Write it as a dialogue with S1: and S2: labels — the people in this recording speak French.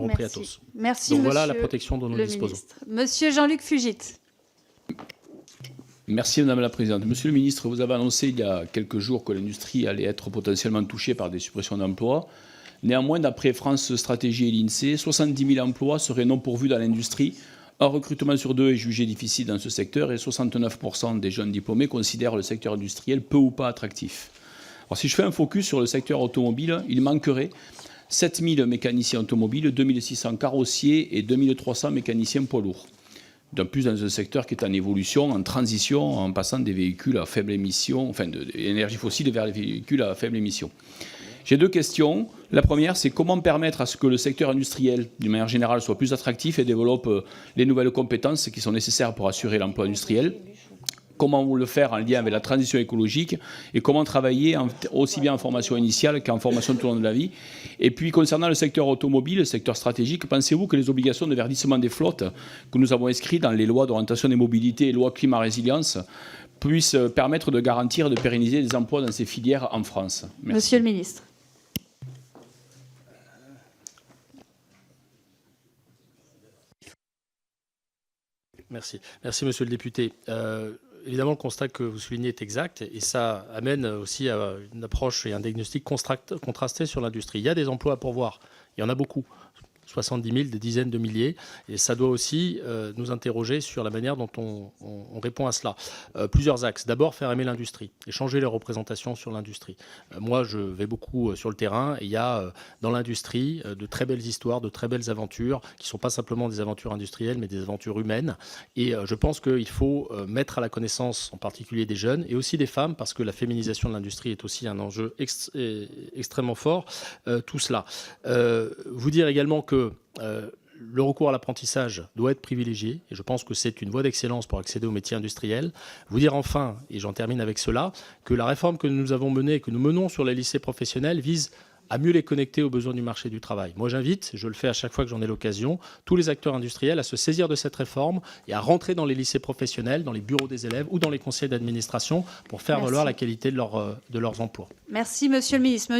S1: repris à tous.
S2: Merci,
S1: Donc
S2: monsieur
S1: voilà la protection dont nous
S2: le
S1: disposons.
S2: ministre. Monsieur Jean-Luc Fugit.
S3: Merci Madame la Présidente. Monsieur le Ministre, vous avez annoncé il y a quelques jours que l'industrie allait être potentiellement touchée par des suppressions d'emplois. Néanmoins, d'après France Stratégie et l'INSEE, 70 000 emplois seraient non pourvus dans l'industrie. Un recrutement sur deux est jugé difficile dans ce secteur et 69% des jeunes diplômés considèrent le secteur industriel peu ou pas attractif. Alors, si je fais un focus sur le secteur automobile, il manquerait 7 000 mécaniciens automobiles, 2 600 carrossiers et 2 300 mécaniciens poids lourds. D'un plus dans un secteur qui est en évolution, en transition, en passant des véhicules à faible émission, enfin de l'énergie fossile vers les véhicules à faible émission. J'ai deux questions. La première, c'est comment permettre à ce que le secteur industriel, d'une manière générale, soit plus attractif et développe les nouvelles compétences qui sont nécessaires pour assurer l'emploi industriel. Comment le faire en lien avec la transition écologique et comment travailler aussi bien en formation initiale qu'en formation tout au long de la vie. Et puis, concernant le secteur automobile, le secteur stratégique, pensez-vous que les obligations de verdissement des flottes que nous avons inscrites dans les lois d'orientation des mobilités et lois climat-résilience puissent permettre de garantir et de pérenniser les emplois dans ces filières en France? Merci.
S2: Monsieur le ministre.
S1: Merci. Merci, monsieur le député. Évidemment, le constat que vous soulignez est exact et ça amène aussi à une approche et un diagnostic contrasté sur l'industrie. Il y a des emplois à pourvoir, il y en a beaucoup. 70 000, des dizaines de milliers. Et ça doit aussi nous interroger sur la manière dont on répond à cela. Plusieurs axes. D'abord, faire aimer l'industrie et changer les représentations sur l'industrie. Moi, je vais beaucoup sur le terrain et il y a dans l'industrie de très belles histoires, de très belles aventures qui ne sont pas simplement des aventures industrielles, mais des aventures humaines. Et je pense qu'il faut mettre à la connaissance en particulier des jeunes et aussi des femmes parce que la féminisation de l'industrie est aussi un enjeu extrêmement fort. Tout cela. Vous dire également que le recours à l'apprentissage doit être privilégié et je pense que c'est une voie d'excellence pour accéder aux métiers industriels. Vous dire enfin, et j'en termine avec cela, que la réforme que nous avons menée et que nous menons sur les lycées professionnels vise à mieux les connecter aux besoins du marché du travail. Moi, j'invite, je le fais à chaque fois que j'en ai l'occasion, tous les acteurs industriels à se saisir de cette réforme et à rentrer dans les lycées professionnels, dans les bureaux des élèves ou dans les conseils d'administration pour faire valoir la qualité de leurs emplois.
S2: Merci, monsieur le ministre.